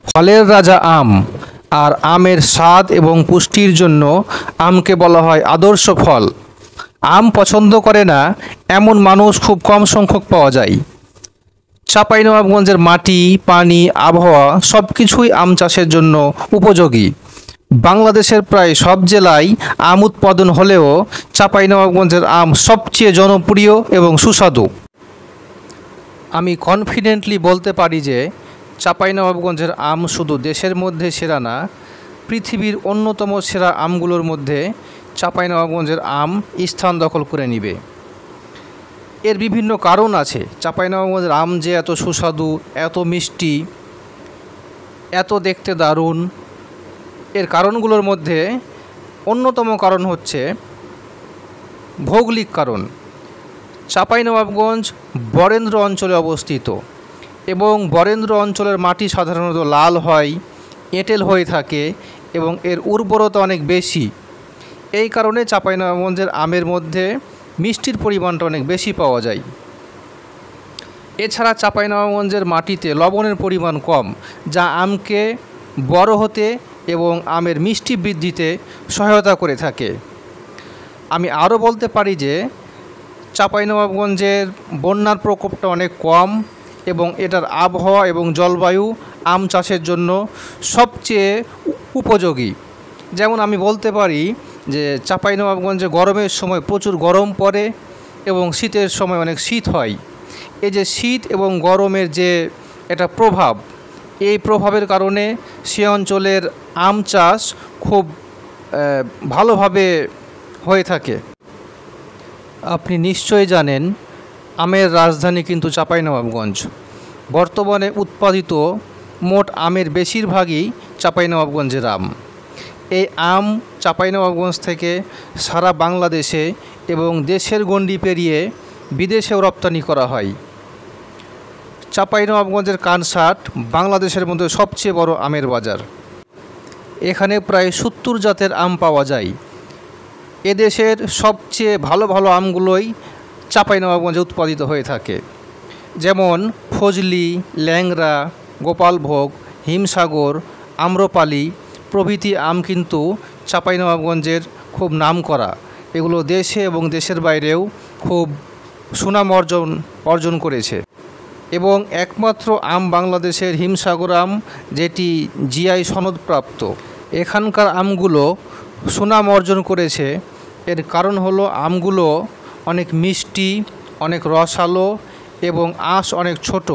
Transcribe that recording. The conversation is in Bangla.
ফলের রাজা আম, আর আমের স্বাদ এবং পুষ্টির জন্য আমকে বলা হয় আদর্শ ফল। আম পছন্দ করে না এমন মানুষ খুব কম সংখ্যক পাওয়া যায়। চাঁপাইনবাবগঞ্জের মাটি, পানি, আবহাওয়া সব কিছুই আম চাষের জন্য উপযোগী। বাংলাদেশের প্রায় সব জেলায় আম উৎপাদন হলেও চাঁপাইনবাবগঞ্জের আম সবচেয়ে জনপ্রিয় এবং সুস্বাদু। আমি কনফিডেন্টলি বলতে পারি যে চাঁপাইনবাবগঞ্জের আম শুধু দেশের মধ্যে সেরা না, পৃথিবীর অন্যতম সেরা আমগুলোর মধ্যে চাঁপাইনবাবগঞ্জের আম স্থান দখল করে নেবে। এর বিভিন্ন কারণ আছে। চাঁপাইনবাবগঞ্জের আম যে এত সুস্বাদু, এত মিষ্টি, এত দেখতে দারুণ, এর কারণগুলোর মধ্যে অন্যতম কারণ হচ্ছে ভৌগোলিক কারণ। চাঁপাইনবাবগঞ্জ বরেন্দ্র অঞ্চলে অবস্থিত এবং বরেন্দ্র অঞ্চলের মাটি সাধারণত লাল হয়, এঁটেল হয়ে থাকে এবং এর উর্বরতা অনেক বেশি। এই কারণে চাঁপাইনবাবগঞ্জের আমের মধ্যে মিষ্টির পরিমাণটা অনেক বেশি পাওয়া যায়। এছাড়া চাঁপাইনবাবগঞ্জের মাটিতে লবণের পরিমাণ কম, যা আমকে বড় হতে এবং আমের মিষ্টি বৃদ্ধিতে সহায়তা করে থাকে। আমি আরও বলতে পারি যে চাঁপাইনবাবগঞ্জের বন্যার প্রকোপটা অনেক কম এবং এটার আবহাওয়া এবং জলবায়ু আম চাষের জন্য সবচেয়ে উপযোগী। যেমন আমি বলতে পারি যে চাঁপাইনবাবগঞ্জে গরমের সময় প্রচুর গরম পড়ে এবং শীতের সময় অনেক শীত হয়। এই যে শীত এবং গরমের যে এটা প্রভাব, এই প্রভাবের কারণে সে অঞ্চলের আম চাষ খুব ভালোভাবে হয়ে থাকে। আপনি নিশ্চয়ই জানেন আমের রাজধানী কিন্তু চাঁপাইনবাবগঞ্জ। বর্তমানে উৎপাদিত মোট আমের বেশিরভাগই চাঁপাইনবাবগঞ্জের আম। এই আম চাঁপাইনবাবগঞ্জ থেকে সারা বাংলাদেশে এবং দেশের গণ্ডি পেরিয়ে বিদেশেও রপ্তানি করা হয়। চাঁপাইনবাবগঞ্জের কানসাট বাংলাদেশের মধ্যে সবচেয়ে বড় আমের বাজার। এখানে প্রায় ৭০ জাতের আম পাওয়া যায়। এদেশের সবচেয়ে ভালো ভালো আমগুলোই চাঁপাইনবাবগঞ্জে উৎপাদিত হয়ে থাকে, যেমন ফজলি, ল্যাংড়া, গোপালভোগ, হিমসাগর, আম্রপালি প্রভৃতি আম কিন্তু চাঁপাইনবাবগঞ্জের খুব নামকরা। এগুলো দেশে এবং দেশের বাইরেও খুব সুনাম অর্জন করেছে। এবং একমাত্র আম বাংলাদেশের হিমসাগর আম, যেটি জিআই সনদপ্রাপ্ত। এখানকার আমগুলো সুনাম অর্জন করেছে, এর কারণ হলো আমগুলো অনেক মিষ্টি, অনেক রসালো এবং আঁশ অনেক ছোট।